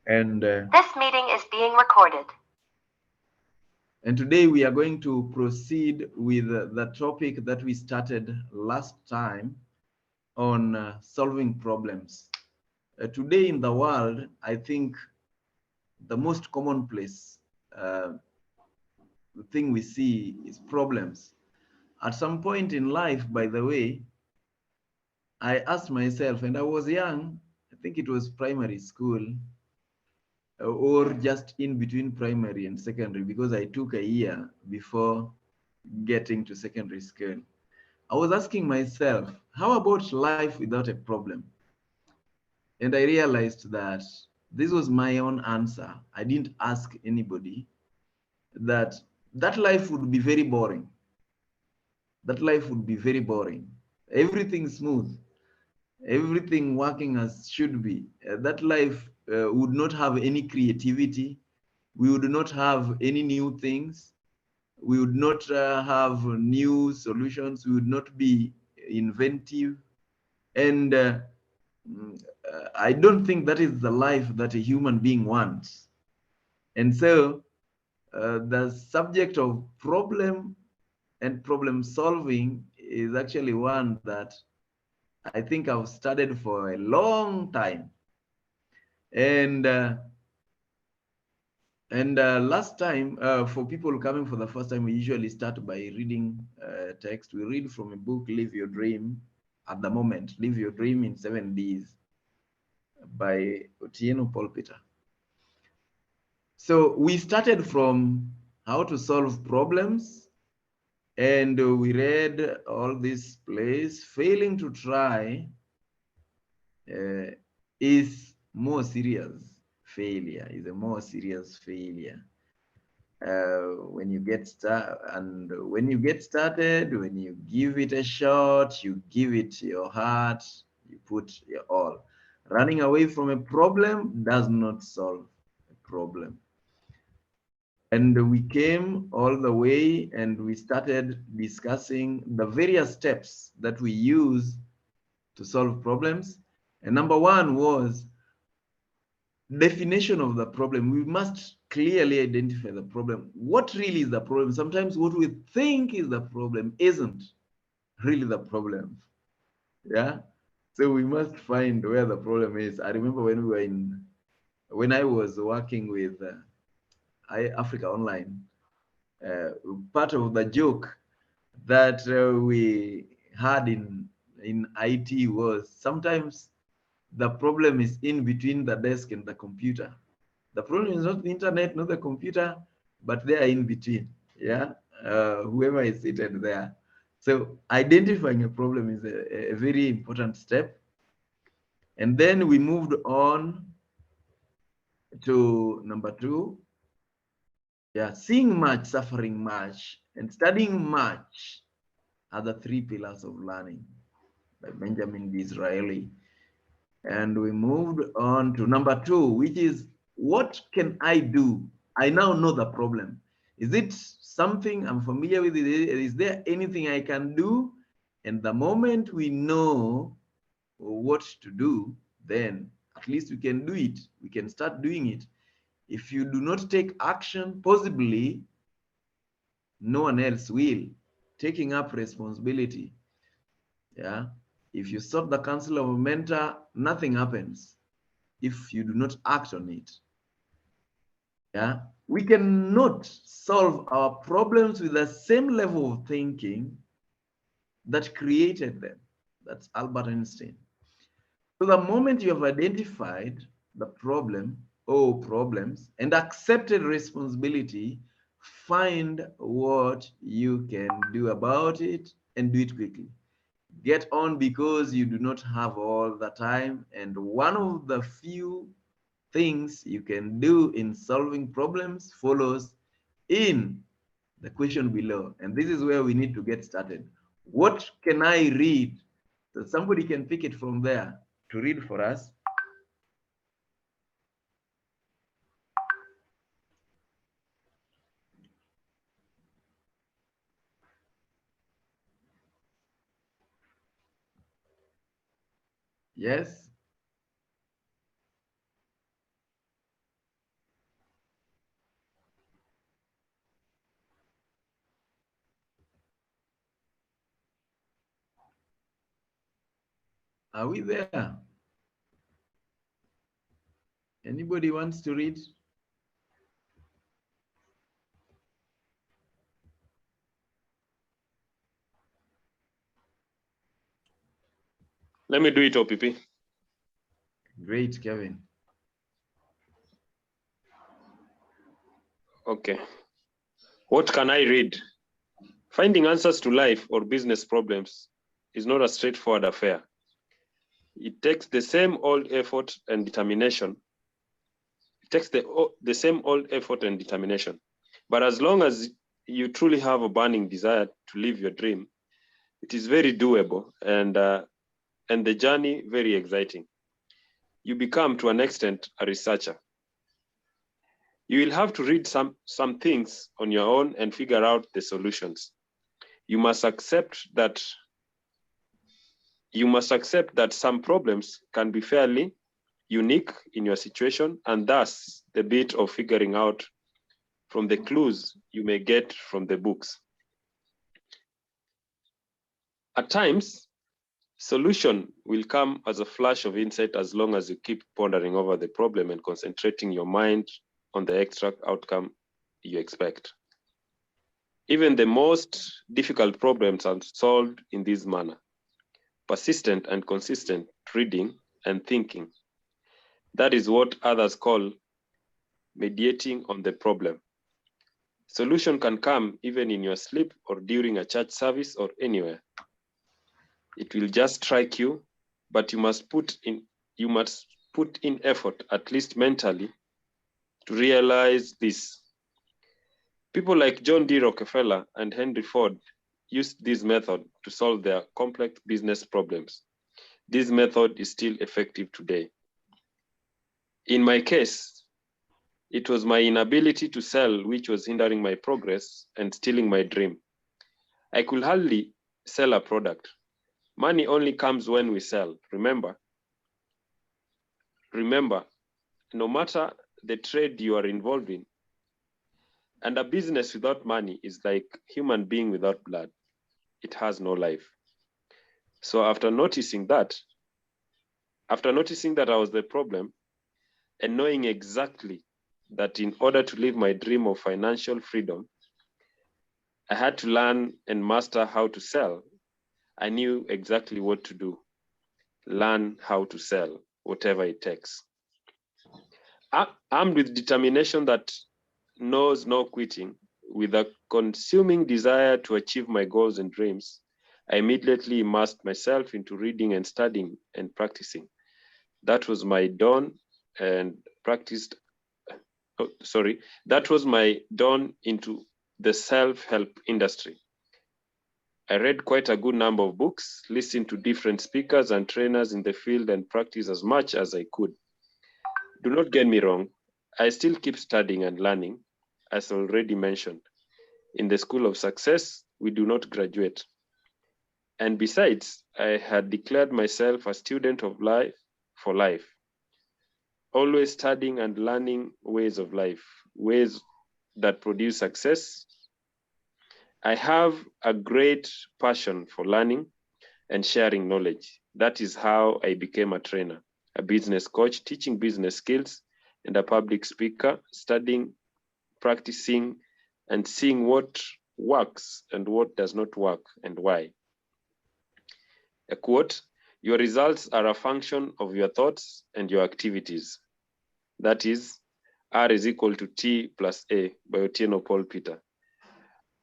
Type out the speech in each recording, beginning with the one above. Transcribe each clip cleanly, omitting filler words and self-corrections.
And This meeting is being recorded. and today we are going to proceed with the topic that we started last time on solving problems. Today in the world, I think the most commonplace uh, thing we see is problems. At some point in life, by the way, I asked myself, and I was young, I think it was primary school, or just in between primary and secondary, because I took a year before getting to secondary school. I was asking myself, how about life without a problem? And I realized that this was my own answer. I didn't ask anybody that that life would be very boring. That life would be very boring. Everything smooth, everything working as should be. That life would not have any creativity. We would not have any new things. We would not have new solutions. We would not be inventive. And I don't think that is the life that a human being wants. And so the subject of problem and problem solving is actually one that I think I've studied for a long time. And last time, for people coming for the first time, we usually start by reading text. We read from a book, Live Your Dream, at the moment, Live Your Dream in 7 Ds by Otieno Paul Peter. So we started from how to solve problems, and we read all this place. Failing to try is more serious. Failure is a more serious failure. When you get started, when you give it a shot, you give it your heart, you put your all. Running away from a problem does not solve a problem. And we came all the way and we started discussing the various steps that we use to solve problems. And number one was definition of the problem. We must clearly identify the problem. What really is the problem? Sometimes what we think is the problem isn't really the problem. Yeah. So we must find where the problem is. I remember when I was working with Africa Online, part of the joke that we had in IT was sometimes the problem is in between the desk and the computer. The problem is not the internet, not the computer, but they are in between. Yeah, whoever is seated there. So identifying a problem is a very important step. And then we moved on to number two. Yeah, seeing much, suffering much, and studying much are the three pillars of learning by Benjamin Disraeli. And we moved on to number two, which is what can I do? I now know the problem. Is it something I'm familiar with? Is there anything I can do? And the moment we know what to do, then at least we can do it. We can start doing it. If you do not take action, possibly no one else will. Taking up responsibility. Yeah. If you sought the counsel of a mentor, nothing happens if you do not act on it. Yeah. We cannot solve our problems with the same level of thinking that created them. That's Albert Einstein. So the moment you have identified the problem or problems and accepted responsibility, find what you can do about it and do it quickly. Get on because you do not have all the time. And one of the few things you can do in solving problems follows in the question below. And this is where we need to get started. What can I read? So somebody can pick it from there to read for us. Yes. Are we there? Anybody wants to read? Let me do it, OPP. Great, Kevin. Okay. What can I read? Finding answers to life or business problems is not a straightforward affair. It takes the same old effort and determination. It takes the same old effort and determination. But as long as you truly have a burning desire to live your dream, it is very doable and the journey very exciting. You become, to an extent, a researcher. You will have to read some things on your own and figure out the solutions. You must accept that some problems can be fairly unique in your situation, and thus the bit of figuring out from the clues you may get from the books. At times, solution will come as a flash of insight as long as you keep pondering over the problem and concentrating your mind on the extract outcome you expect. Even the most difficult problems are solved in this manner: persistent and consistent reading and thinking. That is what others call meditating on the problem. Solution can come even in your sleep or during a church service or anywhere. It will just strike you, but you must put in effort, at least mentally, to realize this. People like John D. Rockefeller and Henry Ford used this method to solve their complex business problems. This method is still effective today. In my case, it was my inability to sell which was hindering my progress and stealing my dream. I could hardly sell a product. Money only comes when we sell. Remember, no matter the trade you are involved in, and a business without money is like a human being without blood. It has no life. So after noticing that I was the problem, and knowing exactly that in order to live my dream of financial freedom, I had to learn and master how to sell, I knew exactly what to do. Learn how to sell, whatever it takes. Armed with determination that knows no quitting, with a consuming desire to achieve my goals and dreams, I immediately immersed myself into reading and studying and practicing. That was my dawn into the self-help industry. I read quite a good number of books, listened to different speakers and trainers in the field, and practiced as much as I could. Do not get me wrong, I still keep studying and learning, as already mentioned. In the School of Success, we do not graduate. And besides, I had declared myself a student of life for life, always studying and learning ways of life, ways that produce success. I have a great passion for learning and sharing knowledge. That is how I became a trainer, a business coach, teaching business skills, and a public speaker, studying, practicing, and seeing what works and what does not work and why. A quote, "Your results are a function of your thoughts and your activities." That is, R is equal to T plus A by Otieno Paul Peter.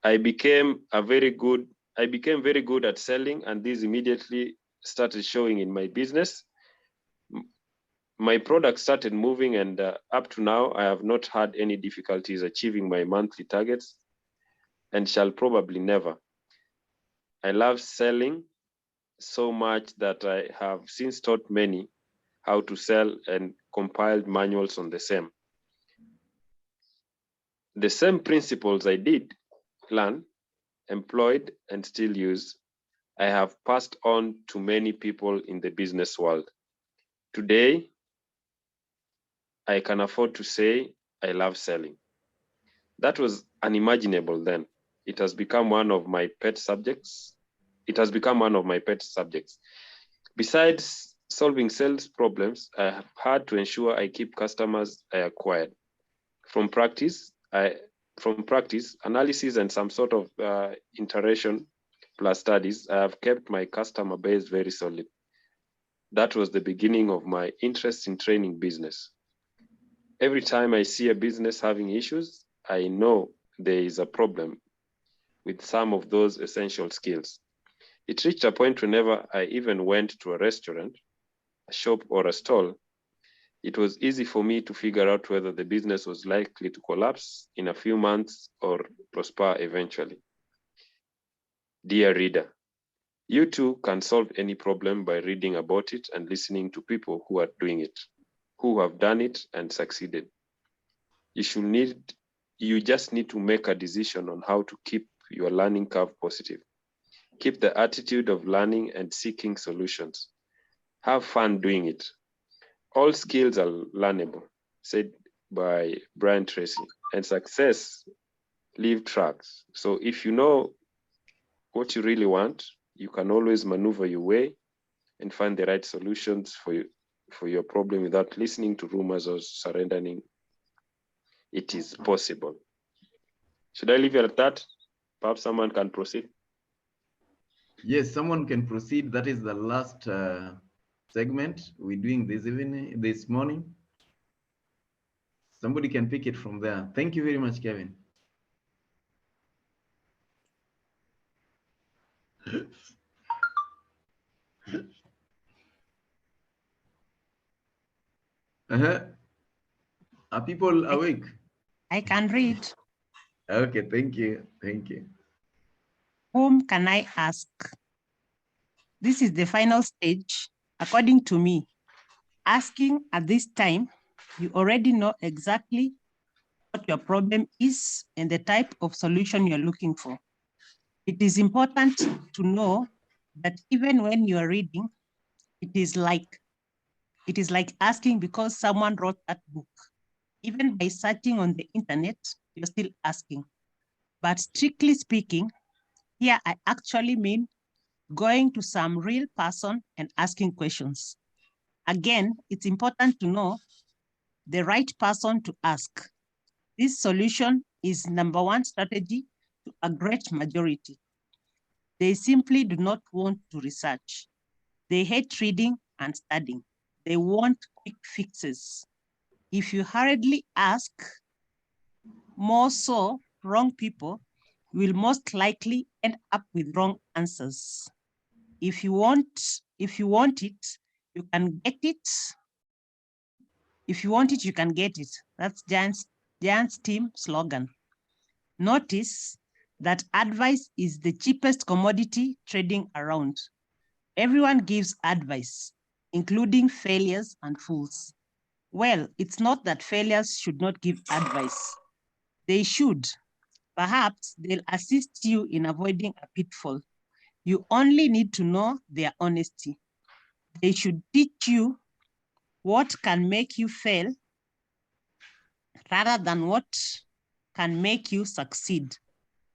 I became very good at selling, and this immediately started showing in my business. My product started moving, and up to now, I have not had any difficulties achieving my monthly targets and shall probably never. I love selling so much that I have since taught many how to sell and compiled manuals on the same. The same principles I did learn, employed, and still use, I have passed on to many people in the business world. Today, I can afford to say I love selling. That was unimaginable then. It has become one of my pet subjects. Besides solving sales problems, I have had to ensure I keep customers I acquired. From practice, analysis, and some sort of iteration plus studies, I have kept my customer base very solid. That was the beginning of my interest in training business. Every time I see a business having issues, I know there is a problem with some of those essential skills. It reached a point whenever I even went to a restaurant, a shop, or a stall, it was easy for me to figure out whether the business was likely to collapse in a few months or prosper eventually. Dear reader, you too can solve any problem by reading about it and listening to people who are doing it, who have done it and succeeded. You just need to make a decision on how to keep your learning curve positive. Keep the attitude of learning and seeking solutions. Have fun doing it. All skills are learnable, said by Brian Tracy, and success leave tracks. So if you know what you really want, you can always maneuver your way and find the right solutions for your problem without listening to rumors or surrendering. It is possible. Should I leave it at that? Perhaps someone can proceed. Yes, someone can proceed. That is the last segment we're doing this morning. Somebody can pick it from there. Thank you very much, Kevin. Are people awake? I can read. Okay, thank you. Thank you. Whom can I ask? This is the final stage, according to me. Asking at this time, you already know exactly what your problem is and the type of solution you're looking for. It is important to know that even when you are reading, it is like asking because someone wrote that book. Even by searching on the internet, you're still asking. But strictly speaking, here I actually mean going to some real person and asking questions. Again, it's important to know the right person to ask. This solution is number one strategy to a great majority. They simply do not want to research. They hate reading and studying. They want quick fixes. If you hurriedly ask, more so, wrong people will most likely end up with wrong answers. If you want it, you can get it. If you want it, you can get it. That's Giant's team slogan. Notice that advice is the cheapest commodity trading around. Everyone gives advice, including failures and fools. Well, it's not that failures should not give advice. They should. Perhaps they'll assist you in avoiding a pitfall. You only need to know their honesty. They should teach you what can make you fail rather than what can make you succeed.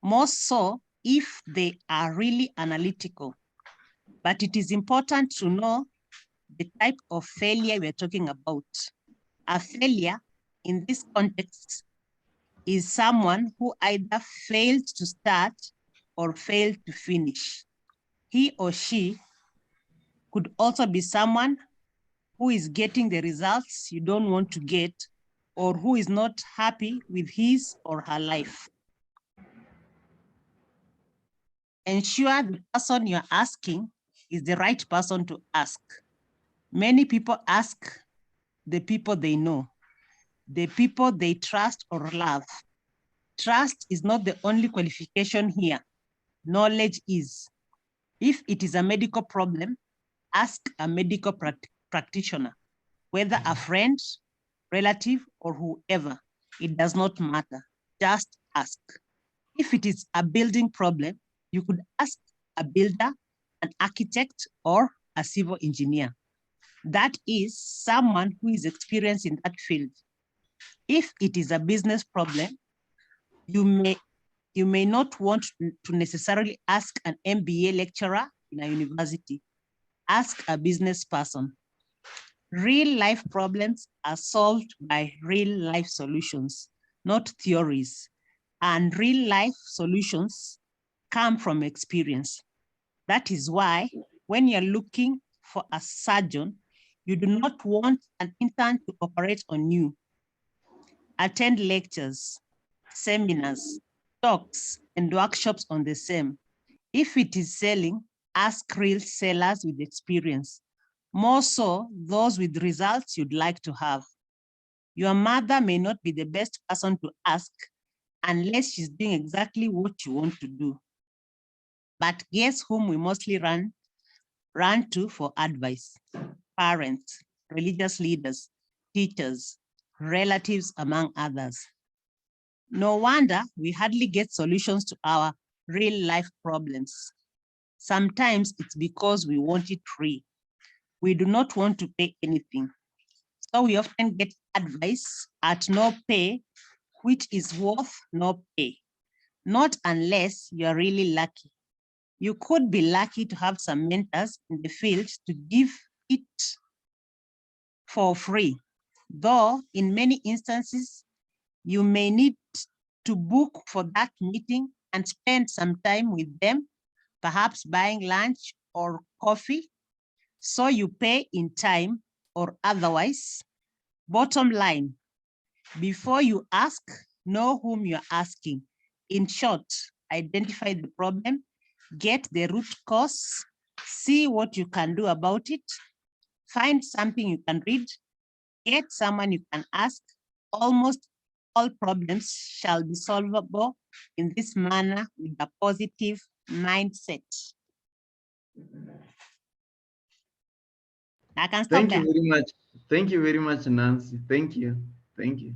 More so if they are really analytical. But it is important to know the type of failure we're talking about. A failure in this context is someone who either failed to start or failed to finish. He or she could also be someone who is getting the results you don't want to get, or who is not happy with his or her life. Ensure the person you're asking is the right person to ask. Many people ask the people they know, the people they trust or love. Trust is not the only qualification here. Knowledge is. If it is a medical problem, ask a medical practitioner, whether a friend, relative, or whoever. It does not matter. Just ask. If it is a building problem, you could ask a builder, an architect, or a civil engineer. That is someone who is experienced in that field. If it is a business problem, you may not want to necessarily ask an MBA lecturer in a university. Ask a business person. Real life problems are solved by real life solutions, not theories. And real life solutions come from experience. That is why when you're looking for a surgeon, you do not want an intern to operate on you. Attend lectures, seminars, talks, and workshops on the same. If it is selling, ask real sellers with experience, more so those with results you'd like to have. Your mother may not be the best person to ask unless she's doing exactly what you want to do. But guess whom we mostly run to for advice? Parents, religious leaders, teachers, relatives, among others. No wonder we hardly get solutions to our real life problems. Sometimes it's because we want it free. We do not want to pay anything. So we often get advice at no pay, which is worth no pay. Not unless you're really lucky. You could be lucky to have some mentors in the field to give it for free. Though in many instances, you may need to book for that meeting and spend some time with them, perhaps buying lunch or coffee. So you pay in time or otherwise. Bottom line, before you ask, know whom you're asking. In short, identify the problem, get the root cause, see what you can do about it, find something you can read, get someone you can ask. Almost all problems shall be solvable in this manner with a positive mindset. I can stop Thank there. you very much. Thank you very much, Nancy. Thank you. Thank you.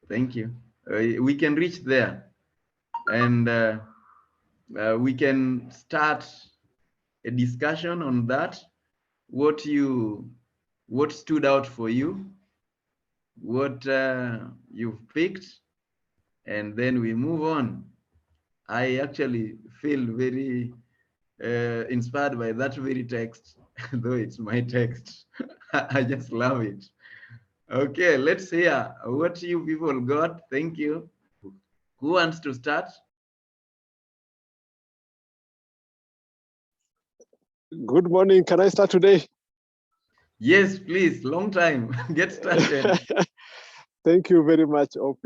Thank you. We can reach there, and we can start a discussion on that. What stood out for you? What you've picked, and then we move on. I actually feel very inspired by that very text, though it's my text. I just love it. Okay, let's hear what you people got. Thank you. Who wants to start? Good morning. Can I start today? Yes, please. Long time. Get started. Thank you very much, OP.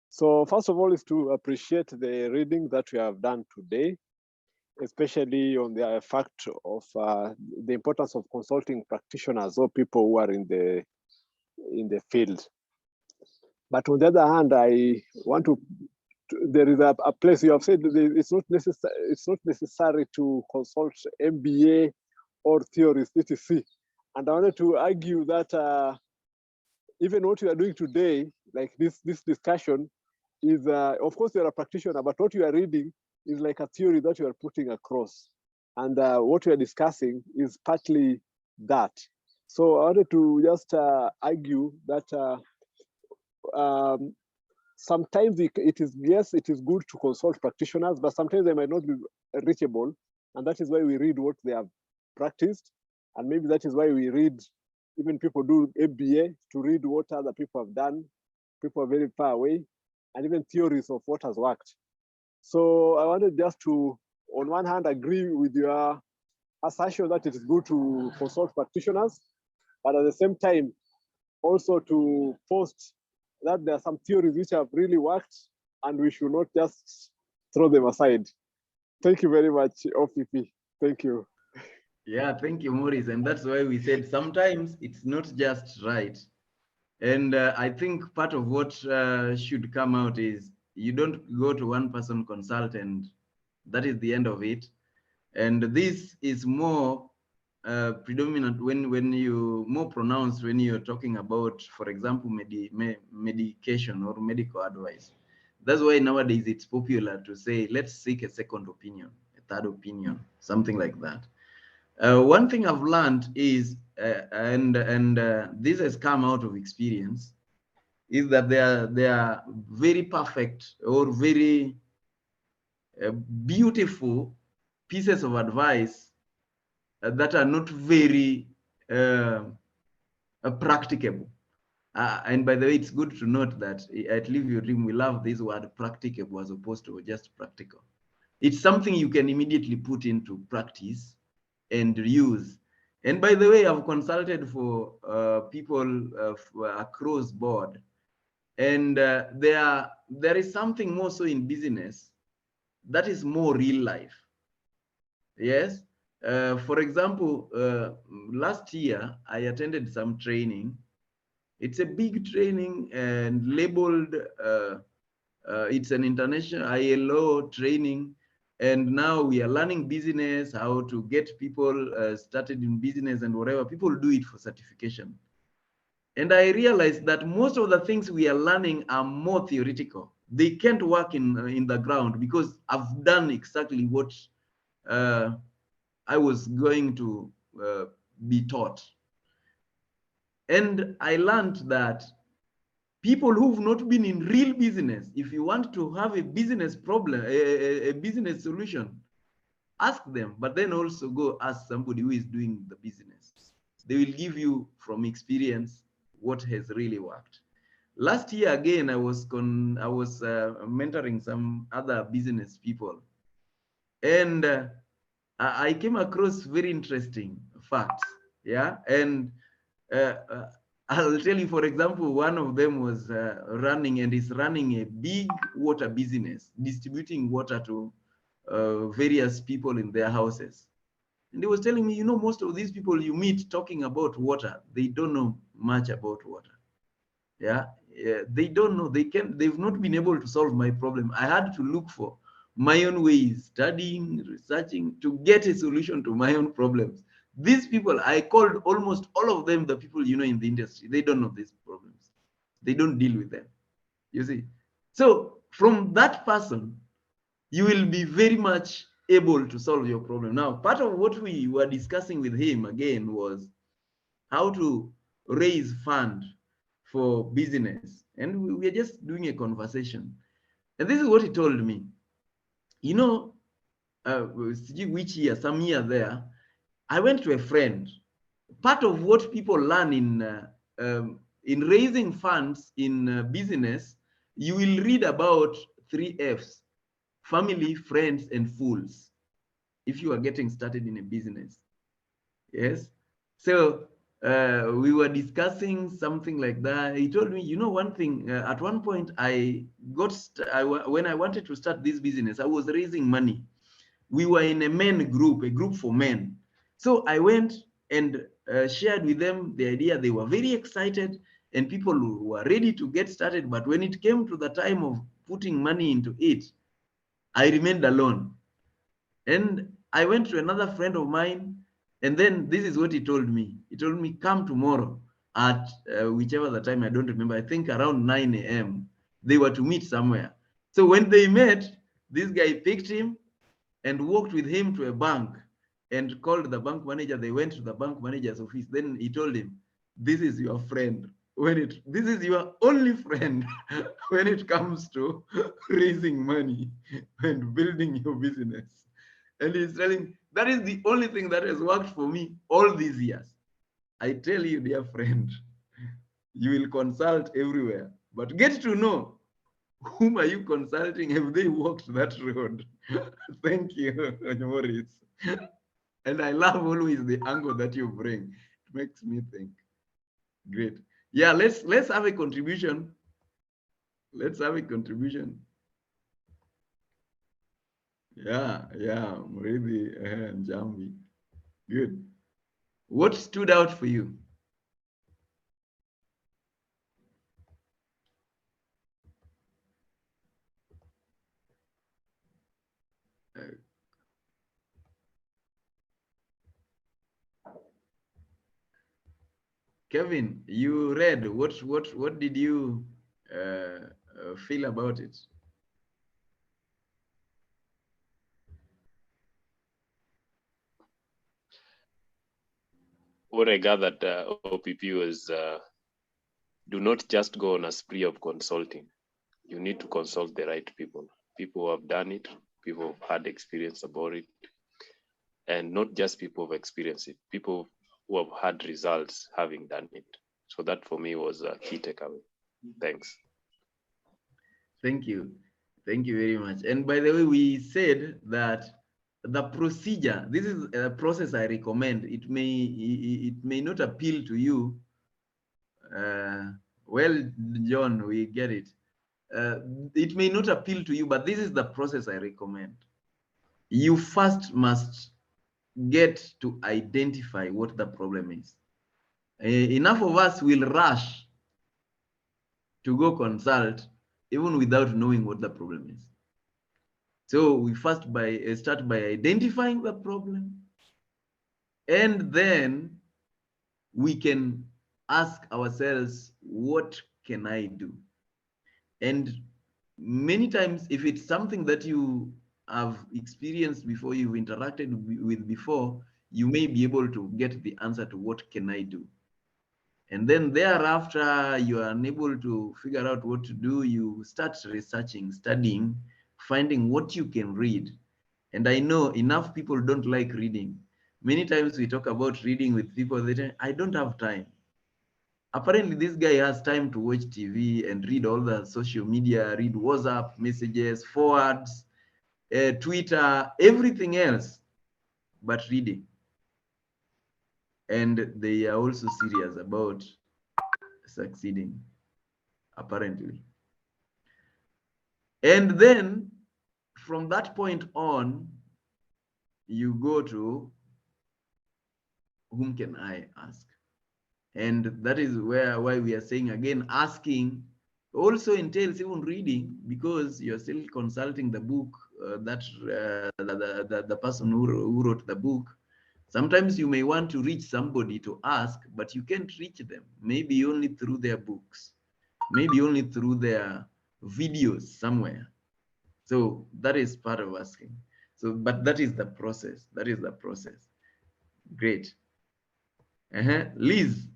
So first of all is to appreciate the reading that we have done today, especially on the fact of the importance of consulting practitioners or people who are in the field. But on the other hand, I want to there is a place you have said it's not necessary to consult MBA or theories, etc. And I wanted to argue that even what you are doing today, like this discussion, is of course you're a practitioner, but what you are reading is like a theory that you are putting across, and what we are discussing is partly that. So I wanted to just argue that sometimes it is good to consult practitioners, but sometimes they might not be reachable, and that is why we read what they have practiced, and maybe that is why we read, even people do MBA, to read what other people have done. People are very far away, and even theories of what has worked. So I wanted just to, on one hand, agree with your assertion that it is good to consult practitioners, but at the same time, also to post that there are some theories which have really worked, and we should not just throw them aside. Thank you very much, OPP. Thank you. Yeah, thank you, Maurice. And that's why we said sometimes it's not just right. And I think part of what should come out is you don't go to one person consult and that is the end of it. And this is more predominant when you more pronounced when you're talking about, for example, medication or medical advice. That's why nowadays it's popular to say, let's seek a second opinion, a third opinion, something like that. One thing I've learned is, and this has come out of experience, is that they are very perfect or very beautiful pieces of advice that are not very practicable. And by the way, it's good to note that at Live Your Dream, we love this word practicable as opposed to just practical. It's something you can immediately put into practice and use. And by the way, I've consulted for people across board, and there is something more so in business that is more real life. Yes. For example, last year I attended some training. It's a big training and labeled, it's an international ILO training. And now we are learning business, how to get people started in business and whatever. People do it for certification. And I realized that most of the things we are learning are more theoretical. They can't work in the ground because I've done exactly what I was going to be taught. And I learned that people who've not been in real business, if you want to have a business problem, a business solution, ask them, but then also go ask somebody who is doing the business. They will give you from experience what has really worked. Last year, again, I was mentoring some other business people, and I came across very interesting facts. Yeah, and I'll tell you, for example, one of them was running a big water business, distributing water to various people in their houses. And he was telling me, you know, most of these people you meet talking about water, they don't know much about water. Yeah, they don't know. They've not been able to solve my problem. I had to look for my own ways, studying, researching to get a solution to my own problems. These people, I called almost all of them, the people you know in the industry, they don't know these problems. They don't deal with them. You see? So from that person, you will be very much able to solve your problem. Now, part of what we were discussing with him again was how to raise fund for business. And we are just doing a conversation. And this is what he told me. You know, which year, some year there, I went to a friend. Part of what people learn in raising funds in business, you will read about 3 F's: family, friends, and fools, if you are getting started in a business. Yes. So we were discussing something like that. He told me, you know, one thing, at one point when I wanted to start this business, I was raising money. We were in a men group, a group for men. So I went and shared with them the idea. They were very excited and people were ready to get started. But when it came to the time of putting money into it, I remained alone. And I went to another friend of mine, and then this is what he told me. He told me, come tomorrow at whichever the time, I don't remember, I think around 9 a.m. They were to meet somewhere. So when they met, this guy picked him and walked with him to a bank and called the bank manager. They went to the bank manager's office. Then he told him, this is your friend. This is your only friend when it comes to raising money and building your business. And he's telling, that is the only thing that has worked for me all these years. I tell you, dear friend, you will consult everywhere, but get to know whom are you consulting? Have they walked that road? Thank you, Morris. And I love always the angle that you bring. It makes me think. Great. Yeah, let's have a contribution. Let's have a contribution. Yeah, Muridi and Jambi. Good. What stood out for you? Kevin, you read. What did you feel about it? What I gathered, OPP, was do not just go on a spree of consulting. You need to consult the right people, people who have done it, people who have had experience about it. and not just people who've experienced it, people who have had results having done it. So that for me was a key takeaway. Thanks. Thank you. Thank you very much. And by the way, we said that the procedure, this is a process I recommend. It may not appeal to you. Well, John, we get it. It may not appeal to you, but this is the process I recommend. You first must get to identify what the problem is. Enough of us will rush to go consult even without knowing what the problem is. So we first start by identifying the problem, and then we can ask ourselves, what can I do? And many times, if it's something that you have experienced before, you've interacted with before, you may be able to get the answer to what can I do. And then thereafter, you are unable to figure out what to do, you start researching, studying, finding what you can read. And I know enough people don't like reading. Many times we talk about reading with people, they say, I don't have time. Apparently, this guy has time to watch TV and read all the social media, read WhatsApp messages, forwards, Twitter, everything else but reading. And they are also serious about succeeding, apparently. And then from that point on, you go to whom can I ask? And that is why we are saying again, asking also entails even reading, because you're still consulting the book that the person who wrote the book. Sometimes you may want to reach somebody to ask, but you can't reach them, maybe only through their books, maybe only through their videos somewhere. So that is part of asking. So, but that is the process. That is the process. Great. Liz.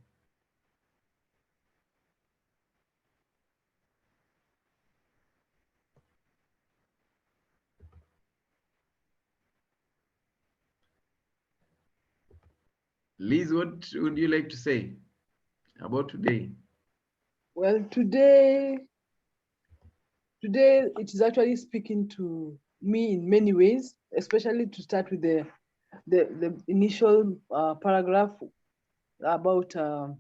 Liz, what would you like to say about today? Well, today it is actually speaking to me in many ways, especially to start with the initial paragraph about the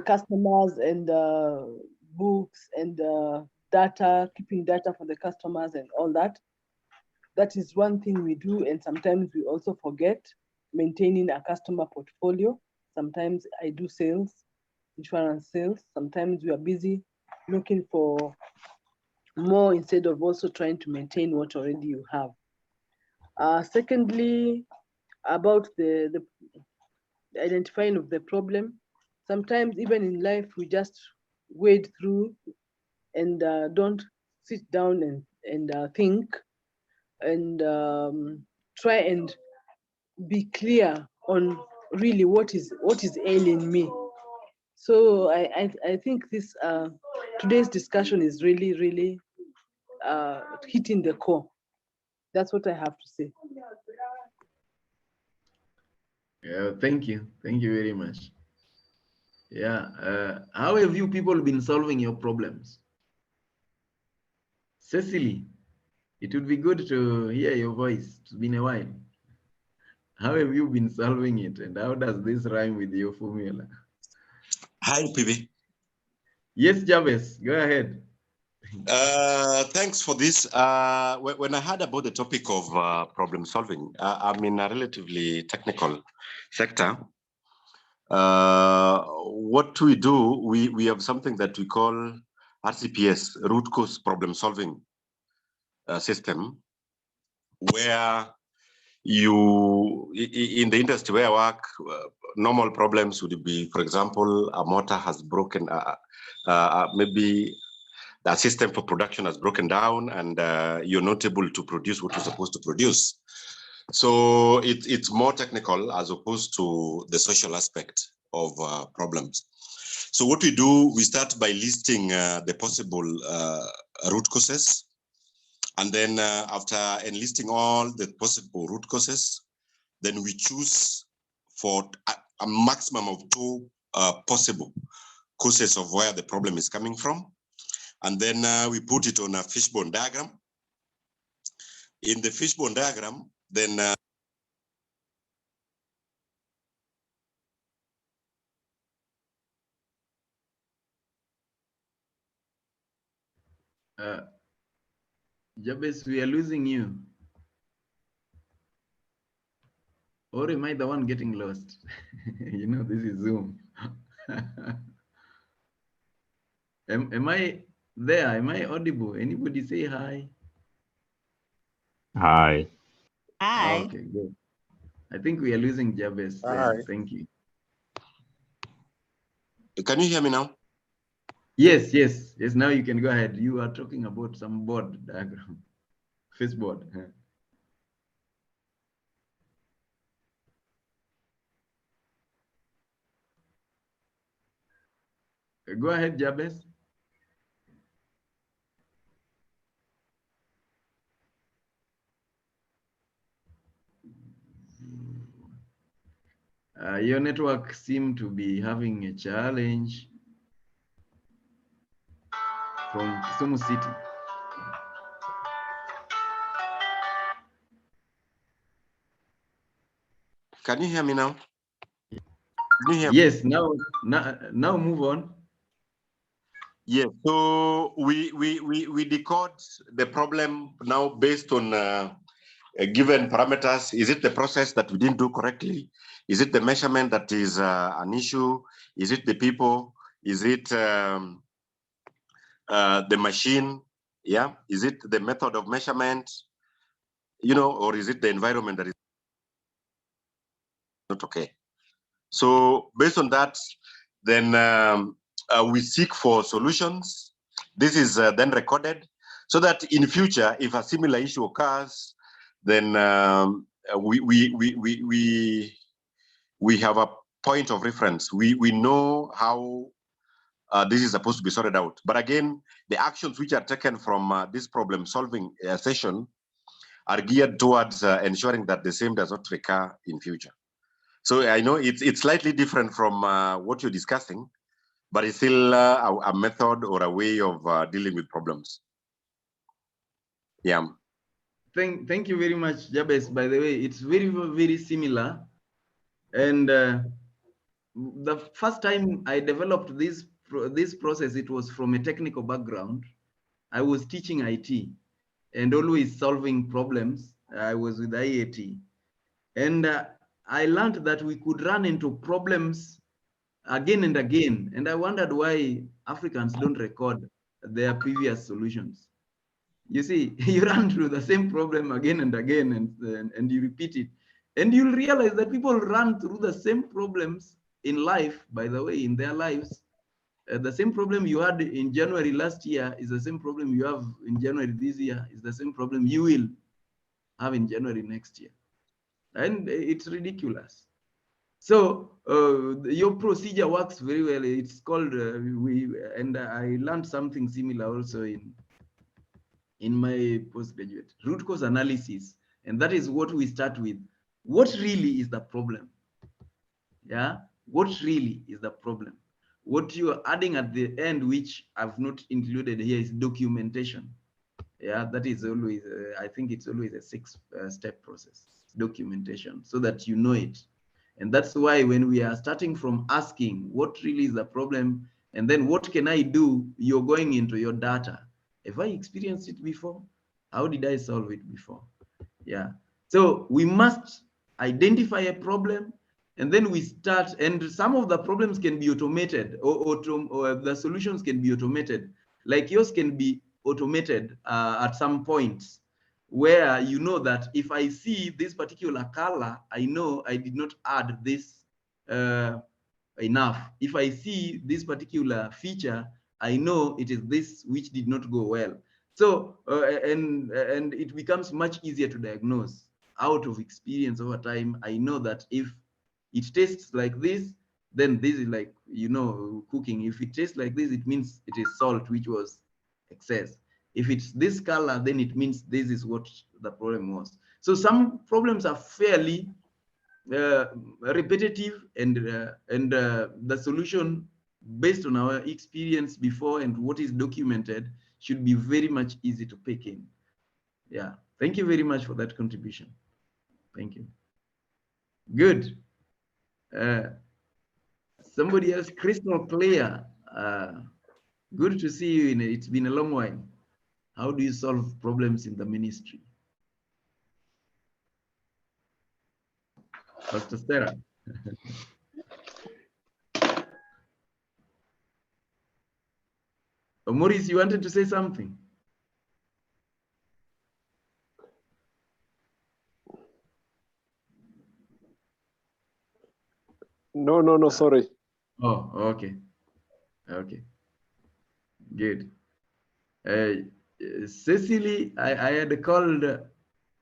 customers and books and data, keeping data for the customers and all that. That is one thing we do, and sometimes we also forget maintaining a customer portfolio. Sometimes I do sales, insurance sales. Sometimes we are busy looking for more instead of also trying to maintain what already you have. Secondly, about the identifying of the problem. Sometimes even in life, we just wade through and don't sit down and think and try and be clear on really what is ailing me. So I think this today's discussion is really hitting the core. That's what I have to say. Yeah, thank you very much. Yeah, how have you people been solving your problems? Cecily, it would be good to hear your voice. It's been a while. How have you been solving it, and how does this rhyme with your formula? Hi, PB. Yes, Javes, go ahead. Thanks for this. When I heard about the topic of problem solving, I'm in a relatively technical sector. What we do, we have something that we call RCPS, root cause problem solving system, where you, in the industry where I work, normal problems would be, for example, a motor has broken, maybe the system for production has broken down and you're not able to produce what you're supposed to produce. So it's more technical as opposed to the social aspect of problems. So what we do, we start by listing the possible root causes And then after enlisting all the possible root causes, then we choose for a maximum of 2 possible causes of where the problem is coming from. And then we put it on a fishbone diagram. In the fishbone diagram, then Jabez, we are losing you. Or am I the one getting lost? You know, this is Zoom. Am I there? Am I audible? Anybody say hi? Hi. Hi. Okay, good. I think we are losing Jabez there. Thank you. can you hear me now? Yes, yes, yes. Now you can go ahead. You are talking about some board diagram, face board. Go ahead, Jabez. Your network seems to be having a challenge from Kisumu City. Can you hear me now? Can you hear me? Yes, now move on. Yes, so we decode the problem now based on given parameters. Is it the process that we didn't do correctly? Is it the measurement that is an issue? Is it the people? Is it the machine? Yeah. Is it the method of measurement? You know, or is it the environment that is not okay? So based on that, then we seek for solutions. This is then recorded so that in future, if a similar issue occurs, then we have a point of reference. We know how this is supposed to be sorted out. But again, the actions which are taken from this problem-solving session are geared towards ensuring that the same does not recur in future. So I know it's slightly different from what you're discussing, but it's still a method or a way of dealing with problems. Yeah. Thank you very much, Jabez. By the way, it's very, very similar. And the first time I developed this process, it was from a technical background. I was teaching IT and always solving problems. I was with IAT. And I learned that we could run into problems again and again. And I wondered why Africans don't record their previous solutions. You see, you run through the same problem again and again, and you repeat it. And you'll realize that people run through the same problems in life, by the way, in their lives. The same problem you had in January last year is the same problem you have in January this year, is the same problem you will have in January next year. And it's ridiculous. So your procedure works very well. It's called, and I learned something similar also in my postgraduate, root cause analysis. And that is what we start with. What really is the problem? Yeah, what really is the problem? What you are adding at the end, which I've not included here, is documentation. Yeah, that is always, I think it's always a 6-step process, documentation, so that you know it. And that's why when we are starting from asking what really is the problem, and then what can I do, you're going into your data. Have I experienced it before? How did I solve it before? Yeah. So we must identify a problem, and then we start, and some of the problems can be automated, or the solutions can be automated. Like yours can be automated at some points where you know that if I see this particular color, I know I did not add this enough. If I see this particular feature, I know it is this which did not go well. So, and it becomes much easier to diagnose out of experience over time. I know that if it tastes like this, then this is like, you know, cooking. If it tastes like this, it means it is salt, which was excess. If it's this color, then it means this is what the problem was. So some problems are fairly repetitive, and the solution based on our experience before and what is documented should be very much easy to pick in. Yeah, thank you very much for that contribution. Thank you. Good. Somebody else, crystal clear. Good to see you. It's been a long while. How do you solve problems in the ministry? Pastor Sarah. Maurice, you wanted to say something? No, sorry. Oh, okay. Okay. Good. Cecily, I had called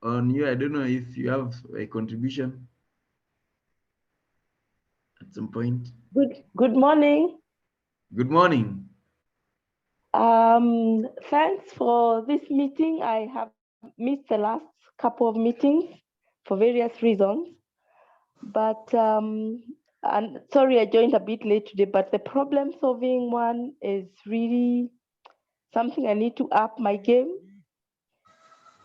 on you. I don't know if you have a contribution at some point. Good morning. Good morning. Thanks for this meeting. I have missed the last couple of meetings for various reasons. But and sorry, I joined a bit late today, but the problem solving one is really something I need to up my game.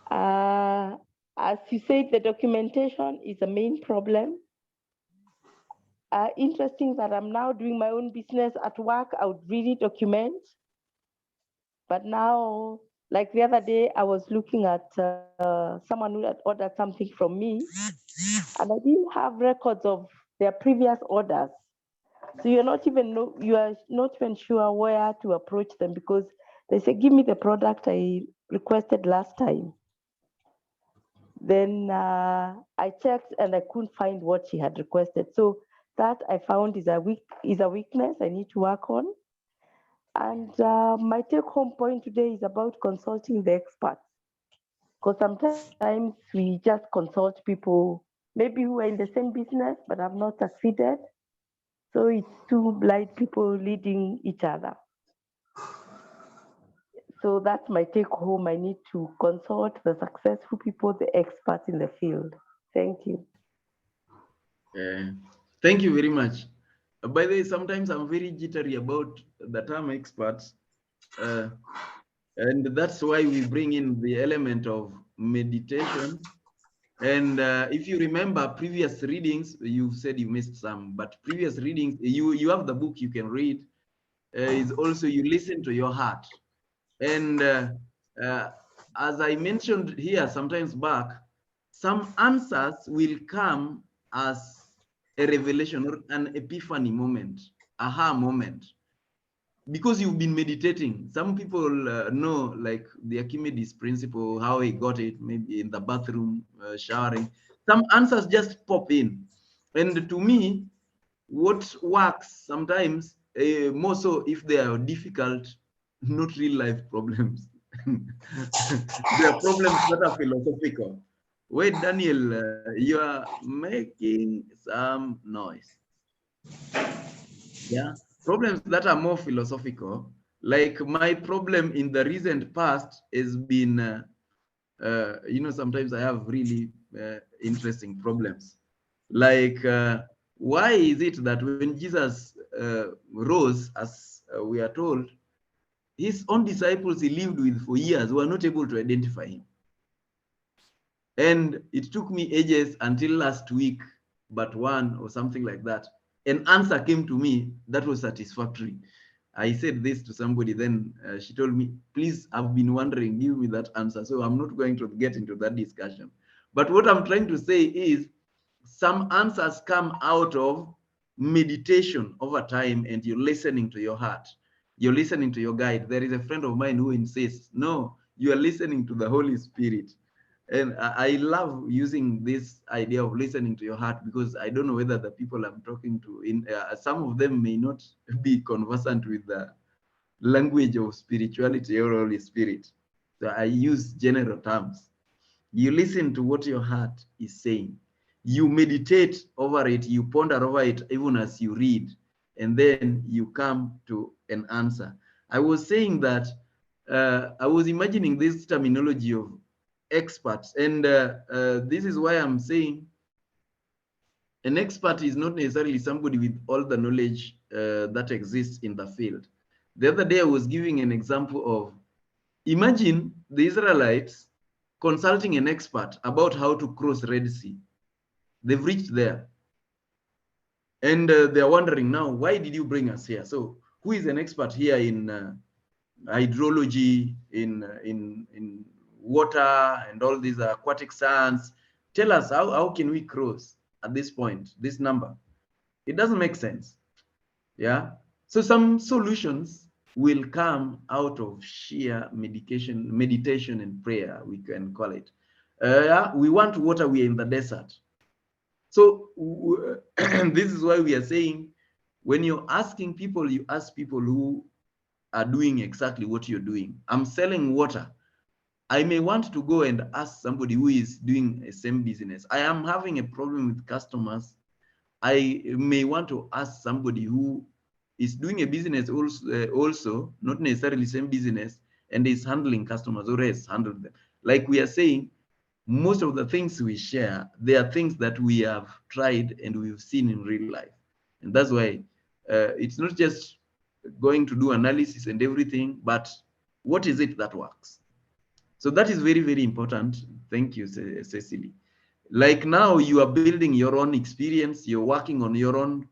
As you said, the documentation is the main problem. Interesting that I'm now doing my own business at work. I would really document. But now, like the other day, I was looking at someone who had ordered something from me, and I didn't have records of their previous orders. So you are not even sure where to approach them, because they say, give me the product I requested last time. Then I checked and I couldn't find what she had requested. So that I found is a weakness I need to work on. And my take-home point today is about consulting the experts, because sometimes we just consult people maybe who are in the same business but have not succeeded. So it's two blind people leading each other. So that's my take-home. I need to consult the successful people, the experts in the field. Thank you. Thank you very much. By the way, sometimes I'm very jittery about the term experts. And that's why we bring in the element of meditation. And if you remember previous readings, you said you missed some, but previous readings, you have the book you can read, is also you listen to your heart. And as I mentioned here sometimes back, some answers will come as a revelation or an epiphany moment, aha moment, because you've been meditating. Some people know, like the Archimedes principle, how he got it, maybe in the bathroom, showering. Some answers just pop in. And to me, what works sometimes, more so if they are difficult, not real life problems. They are problems that are philosophical. Wait, Daniel, you are making some noise. Yeah, problems that are more philosophical. Like my problem in the recent past has been, sometimes I have really interesting problems. Like, why is it that when Jesus rose, as we are told, his own disciples he lived with for years were not able to identify him? And it took me ages until last week, but one or something like that, an answer came to me that was satisfactory. I said this to somebody, then she told me, please, I've been wondering, give me that answer. So I'm not going to get into that discussion. But what I'm trying to say is some answers come out of meditation over time, and you're listening to your heart. You're listening to your guide. There is a friend of mine who insists, no, you are listening to the Holy Spirit. And I love using this idea of listening to your heart, because I don't know whether the people I'm talking to, some of them may not be conversant with the language of spirituality or Holy Spirit. So I use general terms. You listen to what your heart is saying. You meditate over it, you ponder over it even as you read, and then you come to an answer. I was saying that I was imagining this terminology of experts, and this is why I'm saying an expert is not necessarily somebody with all the knowledge that exists in the field. The other day I was giving an example of, imagine the Israelites consulting an expert about how to cross Red Sea. They've reached there. And they're wondering now, why did you bring us here? So who is an expert here in hydrology, in water and all these aquatic science? Tell us, how can we cross at this point, this number? It doesn't make sense. Yeah. So some solutions will come out of sheer meditation and prayer, we can call it. We want water, we are in the desert. So this is why we are saying, when you're asking people, you ask people who are doing exactly what you're doing. I'm selling water. I may want to go and ask somebody who is doing the same business. I am having a problem with customers. I may want to ask somebody who is doing a business also, not necessarily same business, and is handling customers or has handled them. Like we are saying, most of the things we share, they are things that we have tried and we've seen in real life. And that's why it's not just going to do analysis and everything, but what is it that works? So that is very, very important. Thank you, Cecily. Like now you are building your own experience, you're working on your own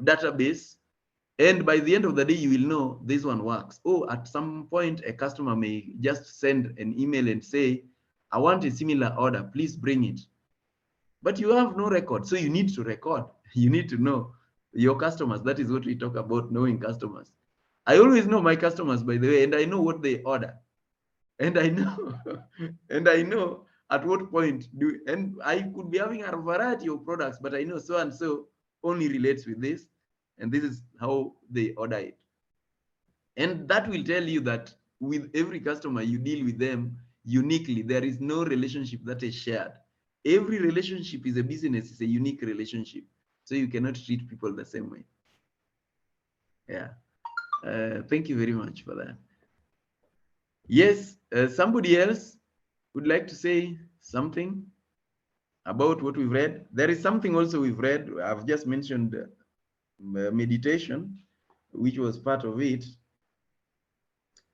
database. And by the end of the day, you will know this one works. Oh, at some point, a customer may just send an email and say, I want a similar order, please bring it. But you have no record, so you need to record. You need to know your customers. That is what we talk about, knowing customers. I always know my customers, by the way, and I know what they order. And I know, and I know at what point and I could be having a variety of products, but I know so and so only relates with this, and this is how they order it. And that will tell you that with every customer, you deal with them uniquely. There is no relationship that is shared. Every relationship is a business, is a unique relationship. So you cannot treat people the same way. Yeah. Thank you very much for that. Yes, somebody else would like to say something about what we've read. There is something also we've read. I've just mentioned meditation, which was part of it.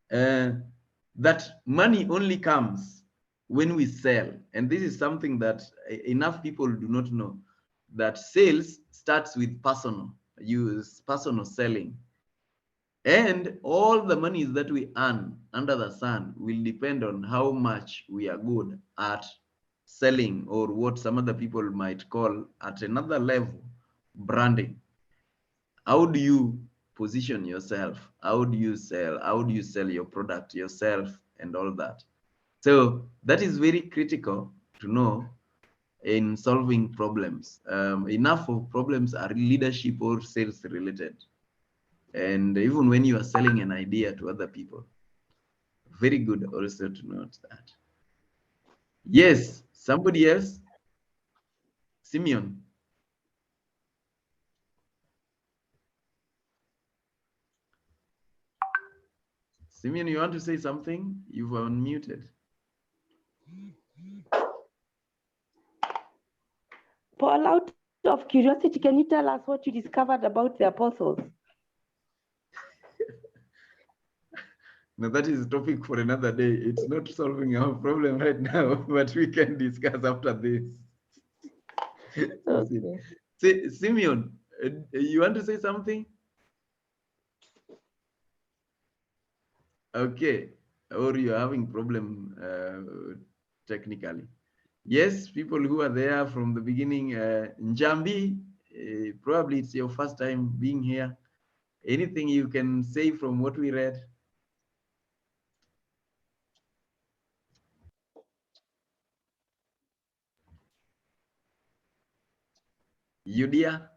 That money only comes when we sell. And this is something that enough people do not know, that sales starts with personal selling. And all the monies that we earn under the sun will depend on how much we are good at selling, or what some other people might call at another level, branding. How do you position yourself? How do you sell? How do you sell your product yourself and all that? So that is very critical to know in solving problems. Enough of problems are leadership or sales related. And even when you are selling an idea to other people, very good also to note that. Yes, somebody else? Simeon. Simeon, you want to say something? You've unmuted. Paul, out of curiosity, can you tell us what you discovered about the apostles? Now that is a topic for another day. It's not solving our problem right now, but we can discuss after this. Okay. Simeon, you want to say something? Okay, or you're having problem technically. Yes, people who are there from the beginning. Njambi, probably it's your first time being here. Anything you can say from what we read? Yudia?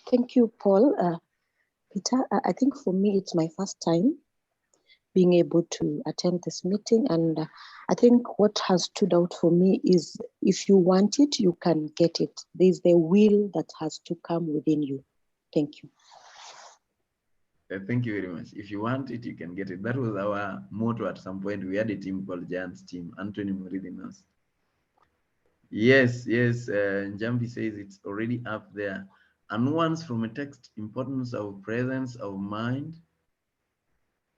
Thank you, Paul. Peter, I think for me, it's my first time being able to attend this meeting. And I think what has stood out for me is, if you want it, you can get it. There's the will that has to come within you. Thank you. Thank you very much. If you want it, you can get it. That was our motto at some point. We had a team called Giants Team. Anthony Muridinas. Yes, yes. Njambi says it's already up there. And nuance from a text, importance of presence of mind,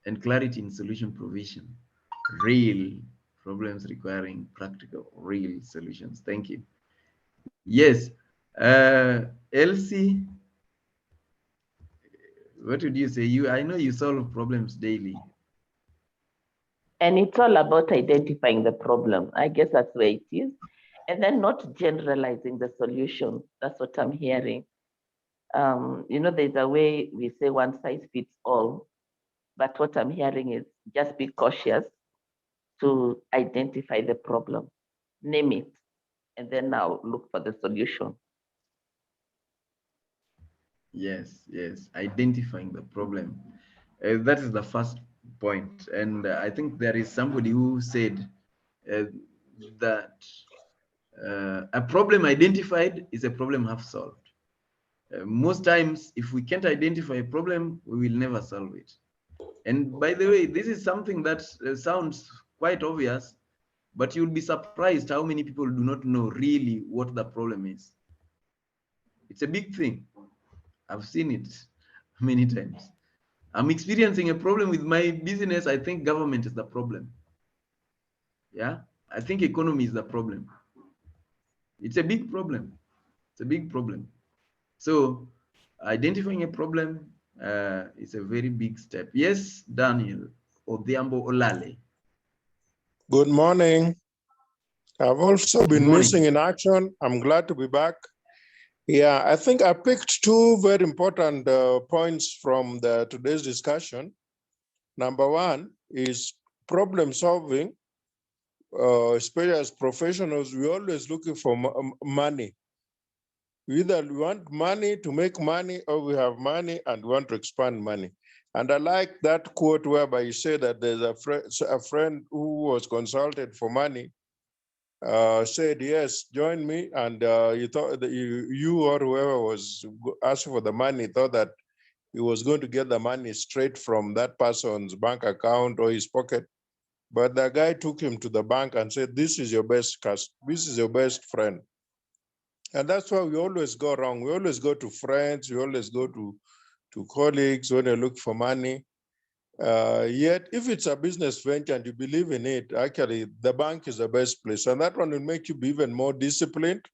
and clarity in solution provision. Real problems requiring practical, real solutions. Thank you. Yes. Elsie, what would you say? I know you solve problems daily. And it's all about identifying the problem. I guess that's where it is. And then not generalizing the solution. That's what I'm hearing. There's a way we say one size fits all, but what I'm hearing is just be cautious to identify the problem, name it, and then now look for the solution. Yes, yes, identifying the problem. That is the first point. And I think there is somebody who said that a problem identified is a problem half solved. Most times, if we can't identify a problem, we will never solve it. And by the way, this is something that sounds quite obvious, but you'll be surprised how many people do not know really what the problem is. It's a big thing. I've seen it many times. I'm experiencing a problem with my business. I think government is the problem. Yeah, I think economy is the problem. It's a big problem. It's a big problem. So identifying a problem is a very big step. Yes, Daniel Odhiambo Olale. Good morning. I've also been missing in action. I'm glad to be back. Yeah, I think I picked two very important points from today's discussion. Number one is problem solving, especially as professionals, we're always looking for money. Either we want money to make money or we have money and want to expand money. And I like that quote whereby you say that there's a friend who was consulted for money, said, yes, join me. And you thought that you or whoever was asking for the money thought that he was going to get the money straight from that person's bank account or his pocket. But the guy took him to the bank and said, this is your best this is your best friend. And that's why we always go wrong. We always go to friends. We always go to colleagues when they look for money. Yet, if it's a business venture and you believe in it, actually, the bank is the best place. And that one will make you be even more disciplined.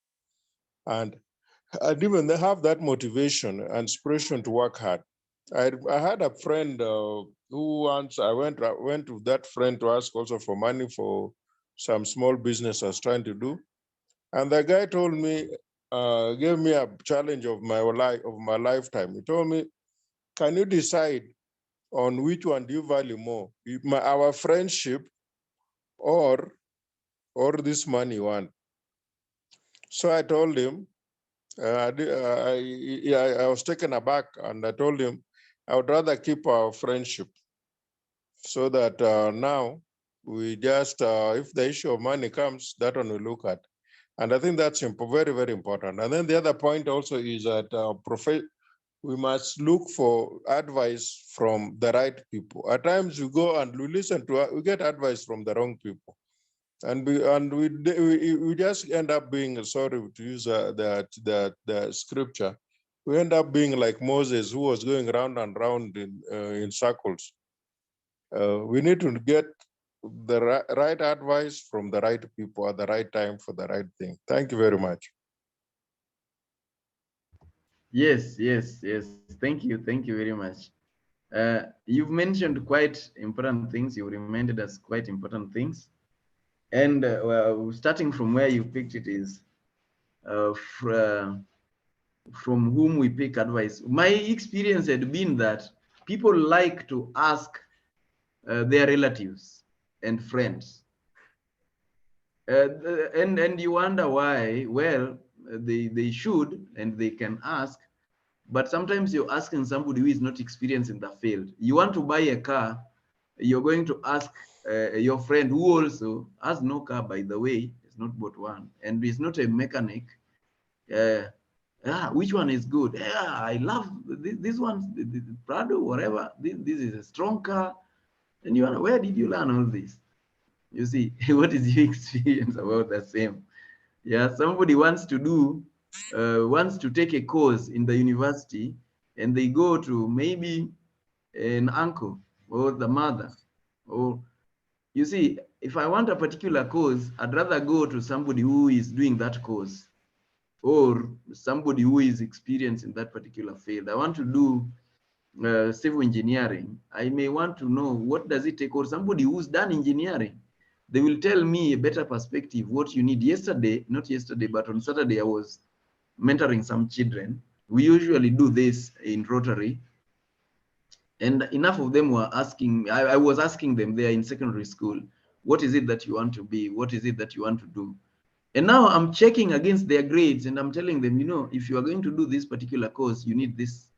And even they have that motivation and inspiration to work hard. I had a friend who once I went to that friend to ask also for money for some small business I was trying to do. And the guy told me, gave me a challenge of my lifetime. He told me, can you decide on which one do you value more, our friendship or this money one? So I told him, I was taken aback, and I told him I would rather keep our friendship, so that now we just, if the issue of money comes, that one we look at. And I think that's very, very important. And then the other point also is that we must look for advice from the right people. At times we go and we get advice from the wrong people. And we just end up being, sorry to use the scripture, we end up being like Moses, who was going round and round in circles. We need to get the right advice from the right people at the right time for the right thing. Thank you very much. Yes, yes, yes. Thank you very much. You've mentioned quite important things. You reminded us quite important things. And starting from where you picked it is from whom we pick advice. My experience had been that people like to ask their relatives and friends. And you wonder why. Well, they should and they can ask, but sometimes you're asking somebody who is not experienced in the field. You want to buy a car, you're going to ask your friend who also has no car, by the way, has not bought one, and is not a mechanic, Which one is good? Yeah, I love this one, the Prado, whatever. This is a strong car. And you are, where did you learn all this? You see, what is your experience about the same? Yeah, somebody wants to take a course in the university, and they go to maybe an uncle or the mother. Or you see, if I want a particular course, I'd rather go to somebody who is doing that course, or somebody who is experienced in that particular field. I want to do civil engineering. I may want to know what does it take, or somebody who's done engineering. They will tell me a better perspective, what you need. Not yesterday, but on Saturday, I was mentoring some children. We usually do this in Rotary. And enough of them were asking, I was asking them, they are in secondary school, what is it that you want to be? What is it that you want to do? And now I'm checking against their grades, and I'm telling them, if you are going to do this particular course, you need this,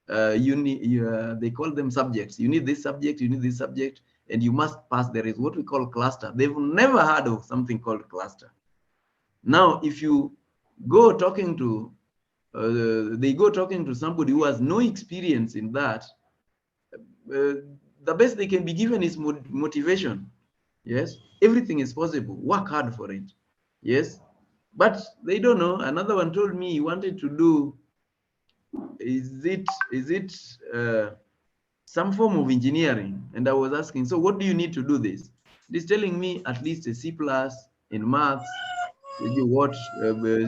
they call them subjects. You need this subject, you need this subject, and you must pass. There is what we call cluster. They've never heard of something called cluster. Now, if you go talking to, they go talking to somebody who has no experience in that, the best they can be given is motivation. Yes, everything is possible. Work hard for it. Yes, but they don't know. Another one told me he wanted to do, is it some form of engineering? And I was asking, so what do you need to do this? He's telling me at least a C+ in maths. You what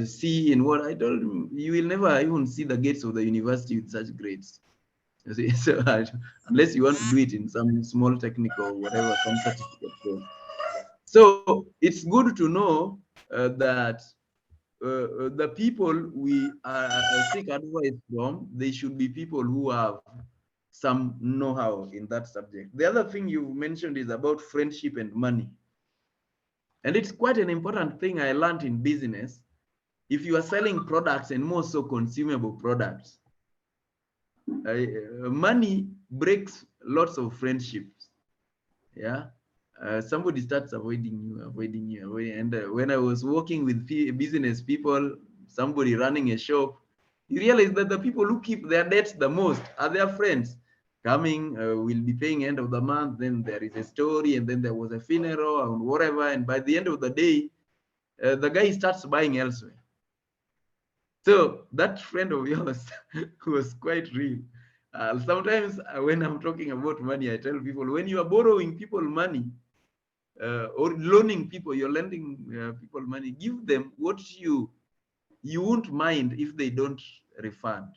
C in what? I told him, you will never even see the gates of the university with such grades. You see, so unless you want to do it in some small technical whatever, some certificate course. So it's good to know that the people we seek advice from, they should be people who have some know-how in that subject. The other thing you mentioned is about friendship and money. And it's quite an important thing I learned in business. If you are selling products, and more so consumable products, money breaks lots of friendships. Yeah. Somebody starts avoiding you. And when I was working with business people, somebody running a shop, you realize that the people who keep their debts the most are their friends. Coming, will be paying end of the month, then there is a story, and then there was a funeral and whatever. And by the end of the day, the guy starts buying elsewhere. So that friend of yours was quite real. Sometimes when I'm talking about money, I tell people, when you are borrowing people money, or loaning people, you're lending people money, give them what you won't mind if they don't refund.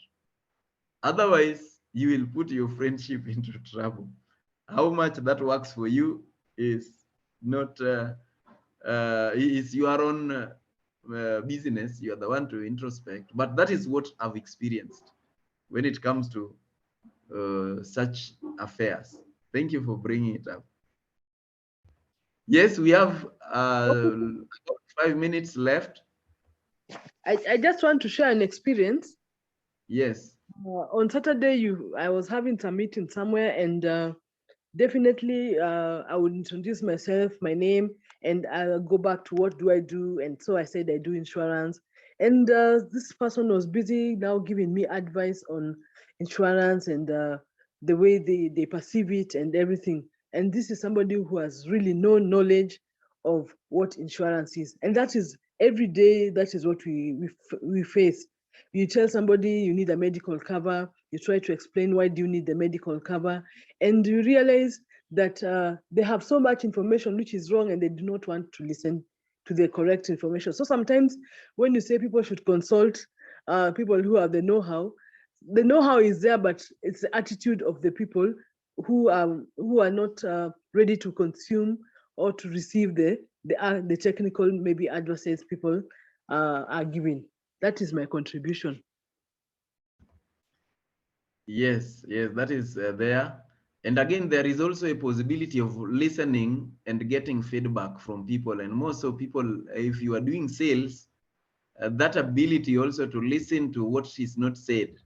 Otherwise, you will put your friendship into trouble. How much that works for you is not, is your own business. You are the one to introspect, but that is what I've experienced when it comes to such affairs. Thank you for bringing it up. Yes, we have 5 minutes left. I just want to share an experience. Yes. On Saturday, I was having some meeting somewhere, and definitely I would introduce myself, my name, and I'll go back to what do I do. And so I said I do insurance. And this person was busy now giving me advice on insurance and the way they perceive it and everything. And this is somebody who has really no knowledge of what insurance is. And that is every day, that is what we face. You tell somebody you need a medical cover, you try to explain why do you need the medical cover, and you realize that they have so much information which is wrong and they do not want to listen to the correct information. So sometimes when you say people should consult people who have the know-how is there, but it's the attitude of the people who are not ready to consume or to receive the technical maybe advices people are giving. That is my contribution. Yes, that is there. And again, there is also a possibility of listening and getting feedback from people. And more so people, if you are doing sales, that ability also to listen to what is not said,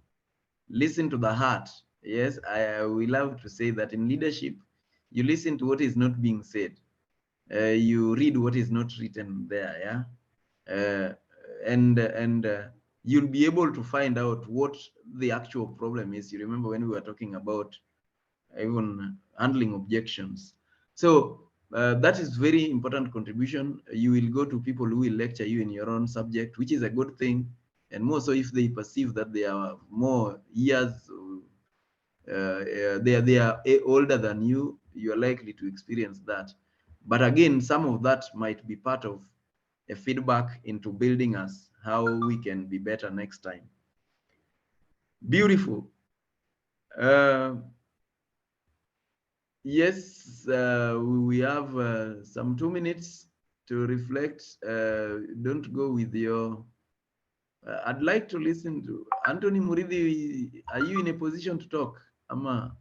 listen to the heart. Yes, we love to say that in leadership, you listen to what is not being said. You read what is not written there, yeah? And you'll be able to find out what the actual problem is. You remember when we were talking about even handling objections. So that is very important contribution. You will go to people who will lecture you in your own subject, which is a good thing. And more so if they perceive that they are more years, they are older than you, you are likely to experience that. But again, some of that might be part of a feedback into building us, how we can be better next time. Beautiful. Yes, we have some 2 minutes to reflect. Don't go with your... I'd like to listen to Anthony Muridi. Are you in a position to talk? Ama,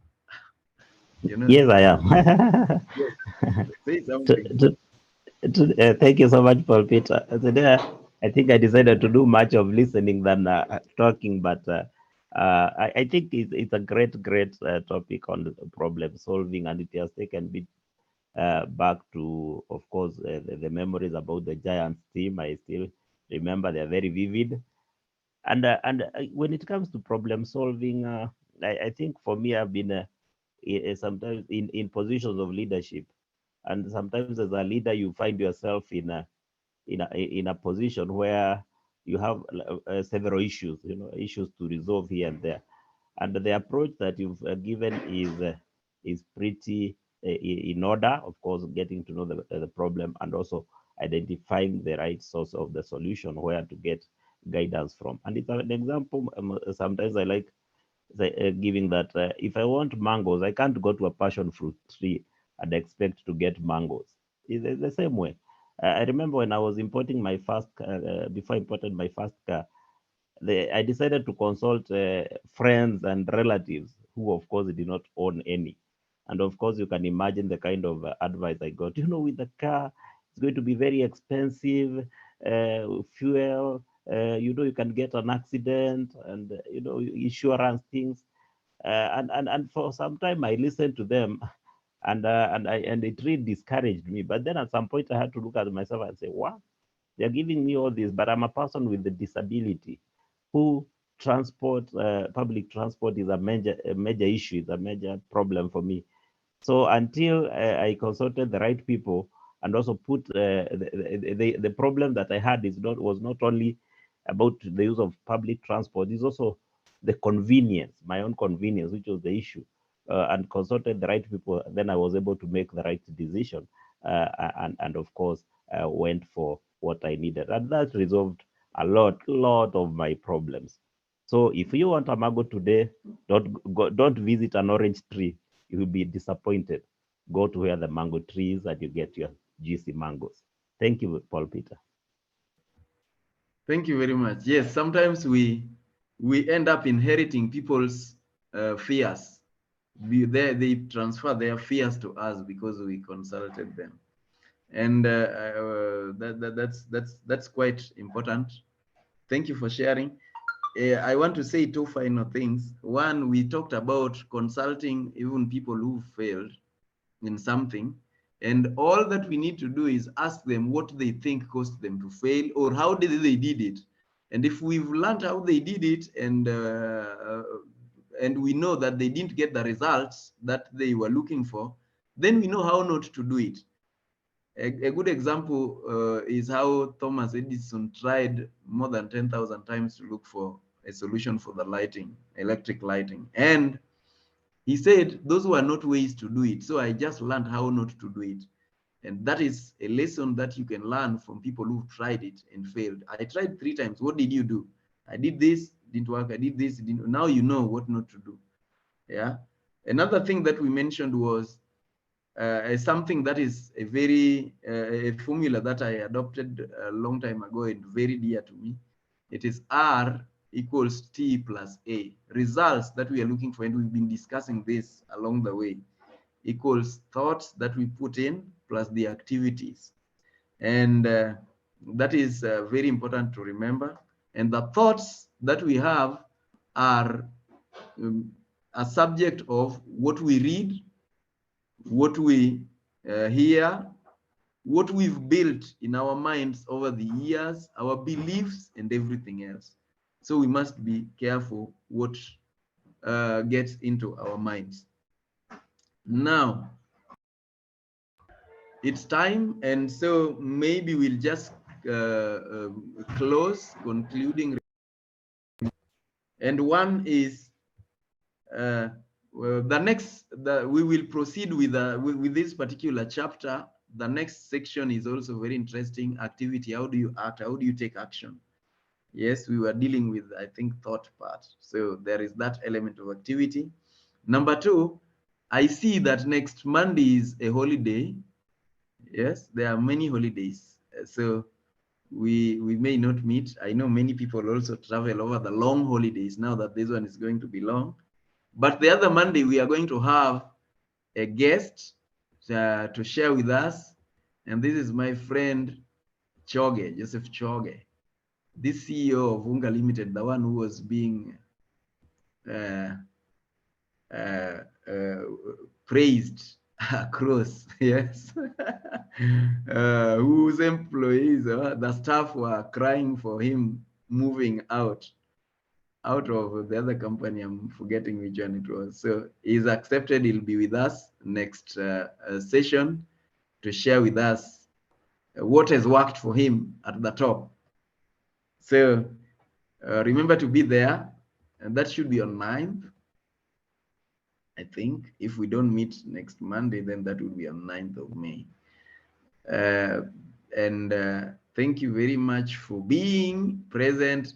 you know. Yes, I am. Yes. Say something. Thank you so much, Paul Peter. Today, I think I decided to do much of listening than talking, but I think it's a great topic on problem solving, and it has taken me back to, of course, the memories about the Giants team. I still remember they're very vivid. And when it comes to problem solving, I think for me, I've been sometimes in positions of leadership, and sometimes as a leader, you find yourself in a position where you have several issues, issues to resolve here and there, and the approach that you've given is pretty in order. Of course, getting to know the problem and also identifying the right source of the solution where to get guidance from. And it's an example. Sometimes I like giving that if I want mangoes, I can't go to a passion fruit tree and expect to get mangoes. It's the same way. I remember when I was importing my first before I imported my first car, I decided to consult friends and relatives who, of course, did not own any. And of course, you can imagine the kind of advice I got. With the car, it's going to be very expensive, fuel, you can get an accident, and, insurance things. And for some time, I listened to them, and it really discouraged me. But then at some point, I had to look at myself and say, wow, they're giving me all this, but I'm a person with a disability who public transport is a major issue, is a major problem for me. So until I consulted the right people and also put the problem that I had was not only about the use of public transport, it's also the convenience, my own convenience, which was the issue, and consulted the right people. Then I was able to make the right decision, and of course went for what I needed, and that resolved a lot of my problems. So if you want a mango today, don't visit an orange tree. You will be disappointed. Go to where the mango tree is and you get your juicy mangoes. Thank you, Paul Peter. Thank you very much. Yes, sometimes we end up inheriting people's fears. They transfer their fears to us because we consulted them, and that's quite important. Thank you for sharing. I want to say two final things. One, we talked about consulting even people who failed in something, and all that we need to do is ask them what they think caused them to fail, or how they did it. And if we've learned how they did it, and we know that they didn't get the results that they were looking for, then we know how not to do it. A good example is how Thomas Edison tried more than 10,000 times to look for a solution for the lighting, electric lighting. And he said those were not ways to do it. So I just learned how not to do it. And that is a lesson that you can learn from people who've tried it and failed. I tried 3 times. What did you do? I did this, didn't work. I did this, didn't. Now you know what not to do. Yeah. Another thing that we mentioned was something that is a very a formula that I adopted a long time ago and very dear to me. It is R equals T plus A. Results that we are looking for, and we've been discussing this along the way, equals thoughts that we put in plus the activities. And that is very important to remember. And the thoughts that we have are a subject of what we read, what we hear, what we've built in our minds over the years, our beliefs, and everything else. So we must be careful what gets into our minds. Now, it's time, and so maybe we'll just close, concluding. And one is well, we will proceed with this particular chapter. The next section is also very interesting. Activity. How do you act? How do you take action? Yes, we were dealing with, I think, thought part. So there is that element of activity. Number two, I see that next Monday is a holiday. Yes, there are many holidays. So we may not meet. I know many people also travel over the long holidays now that this one is going to be long. But the other Monday, we are going to have a guest to share with us. And this is my friend Choge, Joseph Choge, this CEO of Unga Limited, the one who was being praised across, yes, whose employees, the staff were crying for him moving out of the other company. I'm forgetting which one it was. So he's accepted. He'll be with us next session to share with us what has worked for him at the top. So remember to be there, and that should be on 9th. I think if we don't meet next Monday, then that will be on 9th of May. And thank you very much for being present.